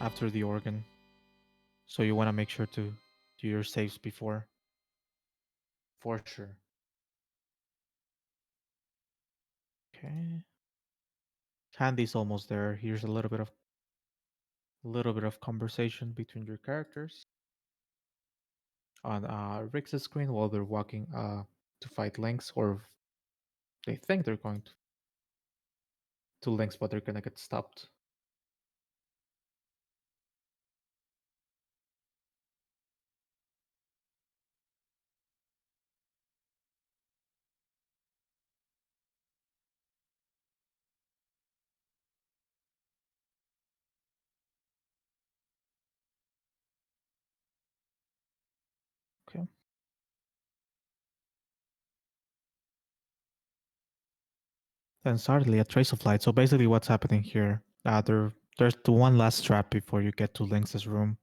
after the organ. So you want to make sure to do your saves before. For sure. Okay. Candy's almost there. Here's a little bit of conversation between your characters on Rix's screen while they're walking to fight Lynx, or they think they're going to Lynx, but they're gonna get stopped. Okay. Then suddenly a trace of light. So basically, what's happening here? There's the one last trap before you get to Lynx's room,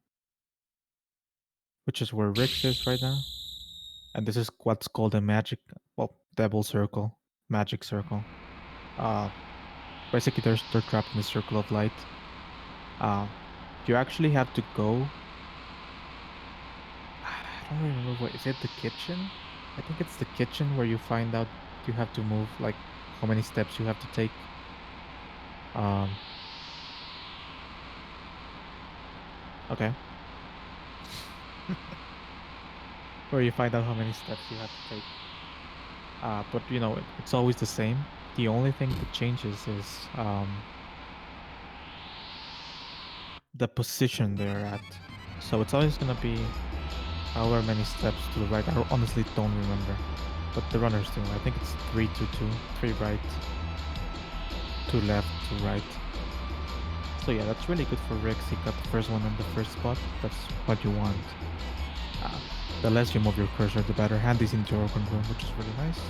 which is where Rix is right now. And this is what's called a devil circle, magic circle. Uh, basically, they're trapped in the circle of light. Uh, you actually have to go. I don't remember what is it. The kitchen? I think it's the kitchen where you find out you have to move, like how many steps you have to take. Um. Okay. Where you find out how many steps you have to take. But it's always the same. The only thing that changes is the position they're at. So it's always gonna be however many steps to the right. I honestly don't remember, but the runners do. I think it's 3-2-2, 3 right, 2 left, 2 right. So yeah, that's really good for Rix. He got the first one in the first spot. That's what you want. Uh, the less you move your cursor, the better. Handy's in the organ room, which is really nice.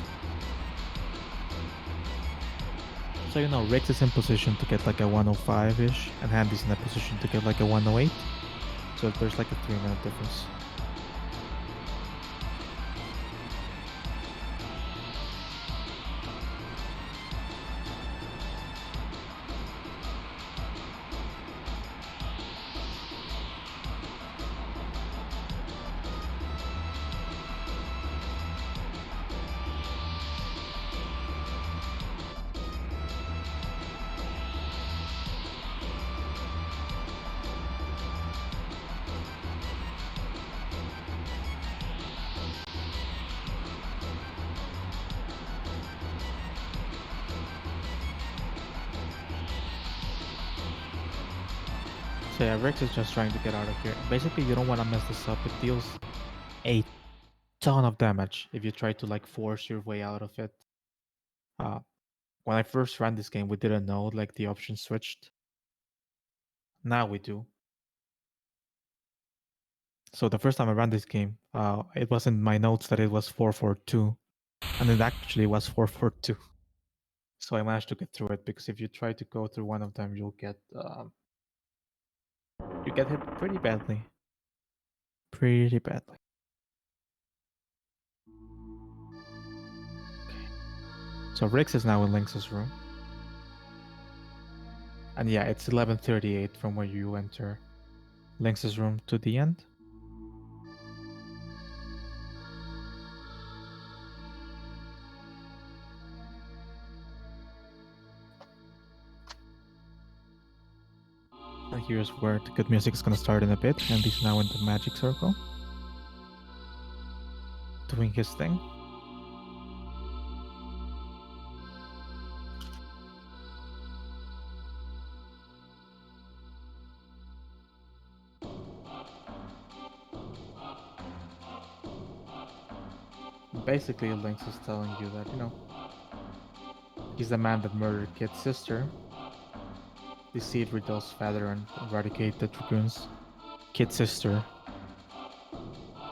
So Rix is in position to get like a 105-ish, and Handy's in a position to get like a 108. So there's like a 3-minute difference. So yeah, Rex is just trying to get out of here. Basically, you don't want to mess this up. It deals a ton of damage if you try to like force your way out of it. Uh, when I first ran this game, we didn't know like the options switched. Now we do. So the first time I ran this game, it was in my notes that it was 442, and it actually was 442. So I managed to get through it because if you try to go through one of them, you get hit pretty badly. Pretty badly. Okay. So Rix is now in Lynx's room. And yeah, it's 11:38 from where you enter Lynx's room to the end. And here's where the good music is gonna start in a bit, and he's now in the magic circle. Doing his thing. Basically, Lynx is telling you that, he's the man that murdered Kid's sister, deceived Riddle's father, and eradicated the Dragoons. Kid's sister,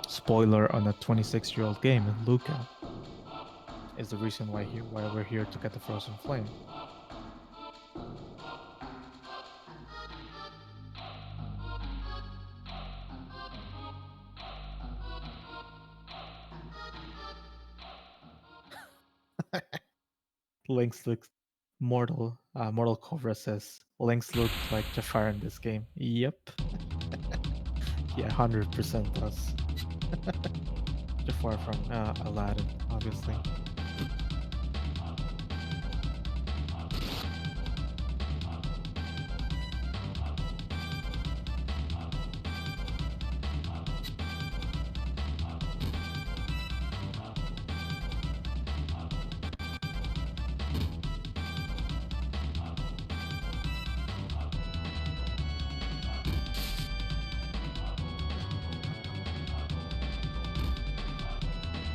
spoiler on a 26-year-old game, Luca, is the reason why we're here to get the Frozen Flame. Lynx looks Mortal Cobra says Lynx looked like Jafar in this game. Yep. Yeah, 100% does. Jafar from Aladdin, obviously.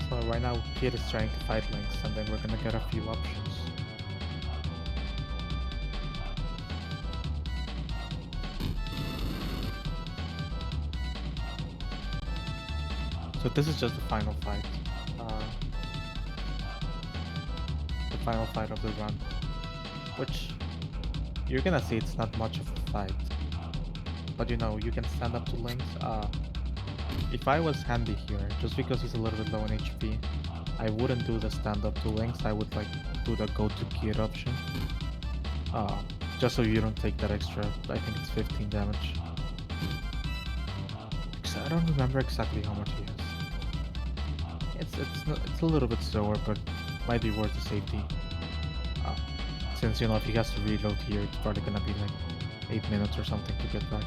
So right now, Kid is trying to fight Lynx, and then we're gonna get a few options. So this is just the final fight. The final fight of the run, which you're gonna see it's not much of a fight. But you can stand up to Lynx. If I was handy here, just because he's a little bit low on HP, I wouldn't do the stand up to Lynx. I would do the go to Kid option. Just so you don't take that extra, I think it's 15 damage. I don't remember exactly how much he has. It's a little bit slower, but might be worth the safety. Since if he has to reload here, it's probably gonna be like 8 minutes or something to get back.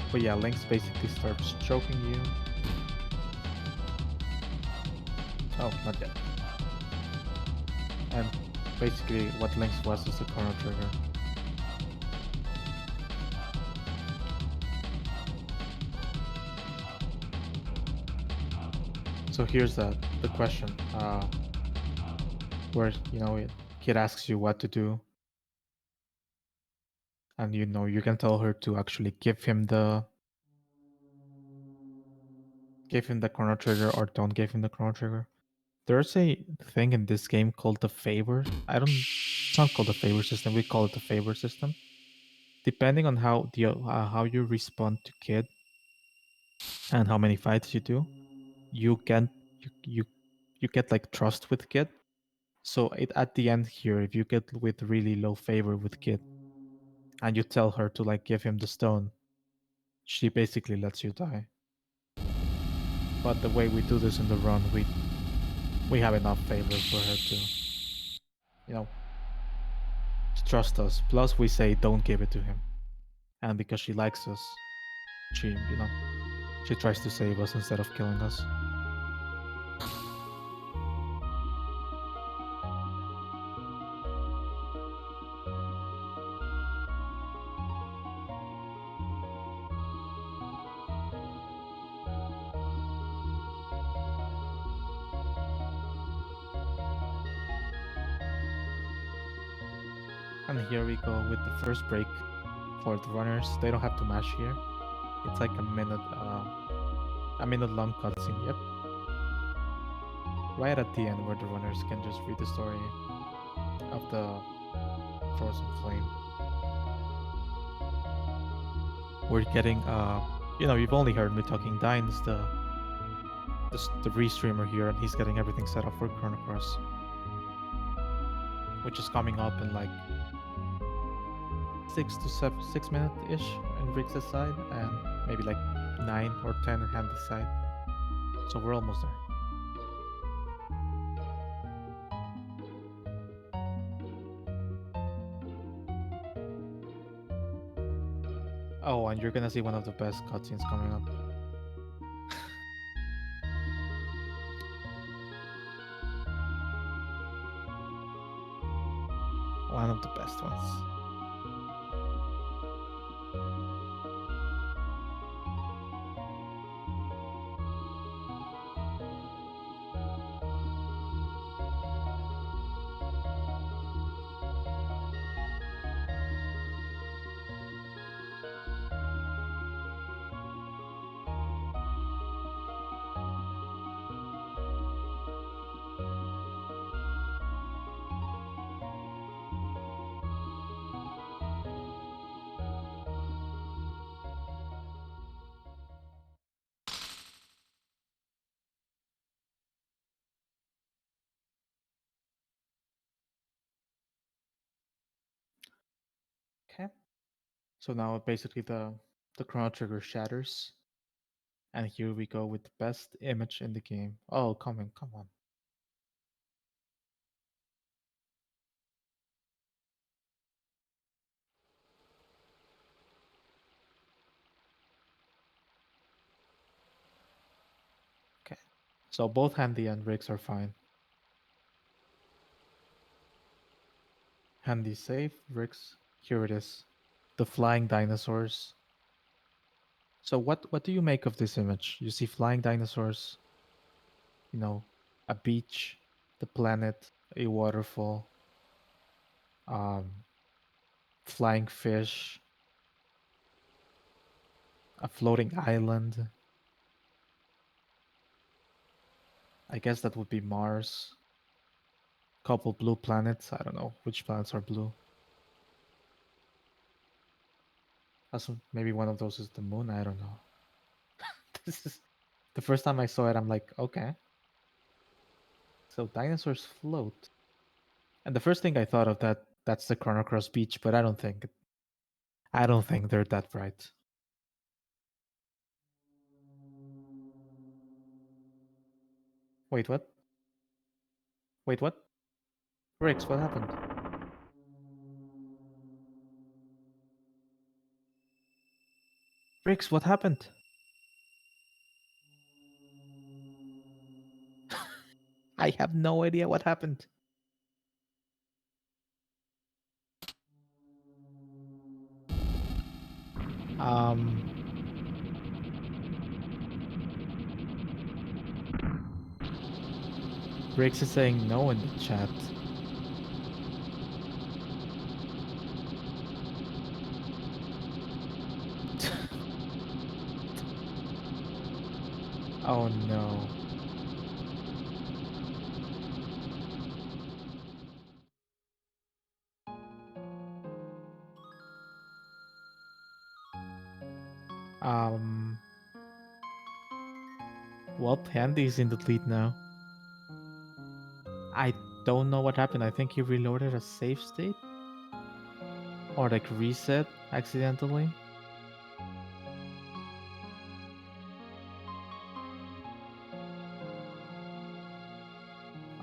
But yeah, Lynx basically starts choking you. Oh, not yet. And basically what Lynx was is the Chrono trigger. So here's the question, where Kid asks you what to do, and you can tell her to actually give him the Chrono trigger or don't give him the Chrono trigger. There's a thing in this game called the favor. It's not called the favor system. We call it the favor system. Depending on how you respond to Kid and how many fights you do, you can you get like trust with Kid. So at the end here, if you get with really low favor with Kid, and you tell her to like give him the stone, she basically lets you die. But the way we do this in the run, we have enough favor for her to trust us. Plus we say don't give it to him. And because she likes us, she tries to save us instead of killing us. And here we go with the first break for the runners. They don't have to mash here. It's like a minute long cutscene. Yep. Right at the end where the runners can just read the story of the Frozen Flame. We're getting you've only heard me talking. Dine's the restreamer here, and he's getting everything set up for Chrono Cross, which is coming up in like 6 minutes ish in Riggs' side, and maybe like 9 or 10 in Handy's side. So we're almost there. Oh, and you're gonna see one of the best cutscenes coming up. One of the best ones. So now basically the chrono trigger shatters. And here we go with the best image in the game. Oh, come on. Okay. So both Handy and Riggs are fine. Handy safe, Riggs. Here it is. The flying dinosaurs. So what do you make of this image? You see flying dinosaurs, you know, a beach, the planet, a waterfall, um, flying fish, a floating island. I guess that would be Mars. Couple blue planets. I don't know which planets are blue. Also, maybe one of those is the moon. I don't know. This is the first time I saw it. I'm like, okay. So dinosaurs float. And the first thing I thought of that's the Chrono Cross beach, but I don't think they're that bright. Wait, what? Wait, what? Rix, what happened? Rix, what happened? I have no idea what happened. Um, Rix is saying no in the chat. Oh no. Um, well, Handy's in the lead now. I don't know what happened. I think he reloaded a save state or like reset accidentally.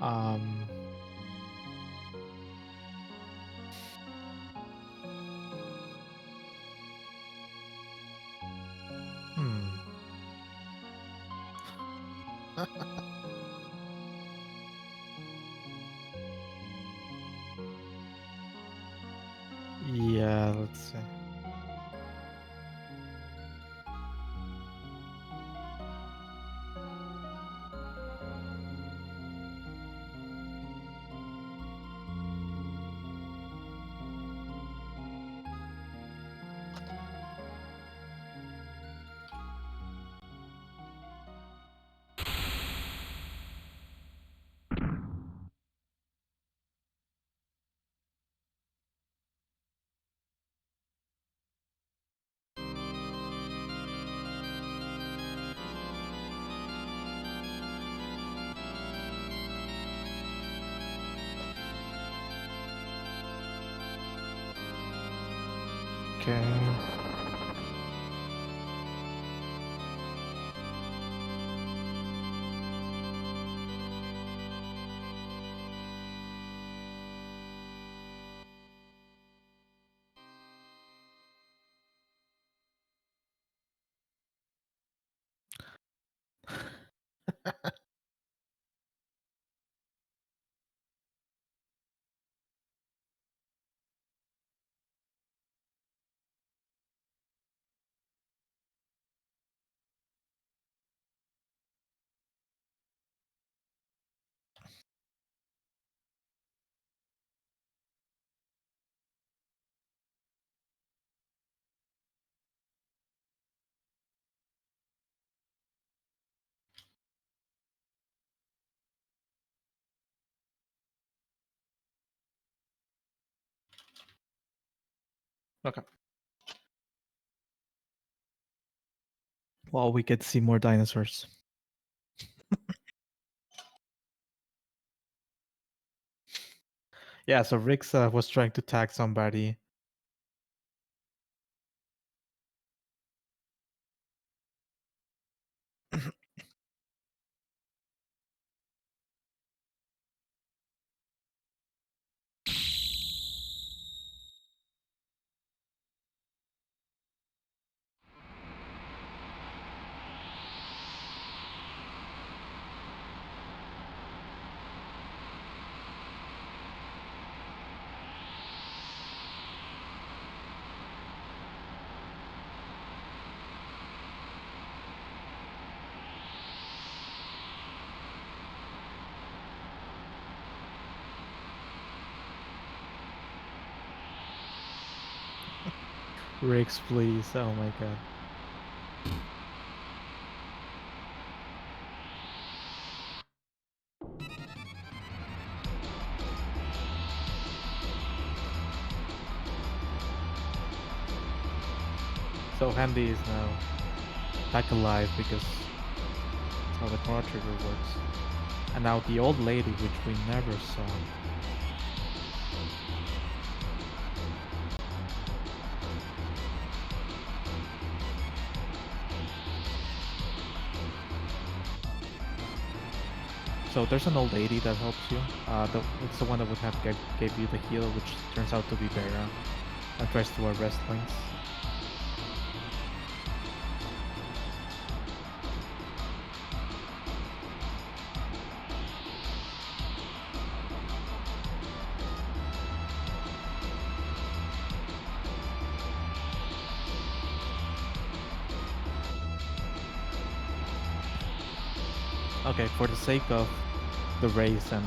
Um, hmm. Yeah, let's see. Okay. Okay. Well, we get to see more dinosaurs. Yeah, so Rix was trying to tag somebody. Riggs, please. Oh my god. So Handy is now back alive because that's how the chrono trigger works. And now the old lady, which we never saw. So there's an old lady that helps you. It's the one that would have gave you the heal, which turns out to be Vera, and tries to arrest Lynx. Okay, for the sake of the race and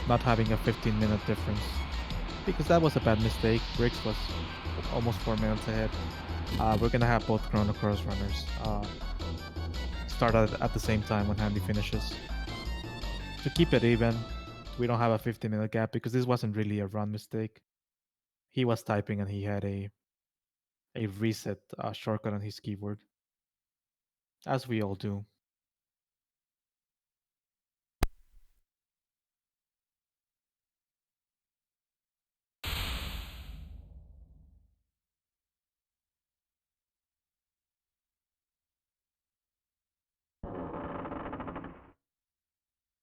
not having a 15-minute difference, because that was a bad mistake. Riggs was almost 4 minutes ahead. We're gonna have both Chrono Cross runners start at the same time when Handy finishes. To keep it even, we don't have a 15-minute gap because this wasn't really a run mistake. He was typing and he had a reset shortcut on his keyboard, as we all do.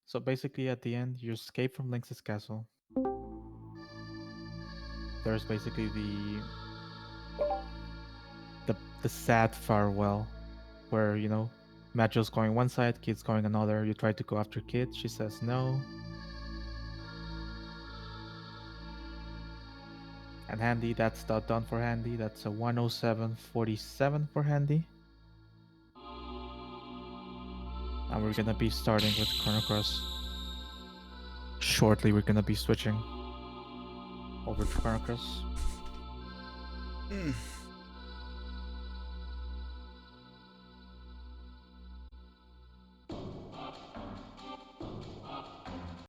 So basically, at the end, you escape from Lynx's castle. There's basically the sad farewell, where Majo's going one side, Kid's going another. You try to go after Kid, she says no. And Handy, that's not done for Handy. That's a 107.47 for Handy. And we're gonna be starting with Chrono Cross. Shortly, we're gonna be switching over to Chrono Cross.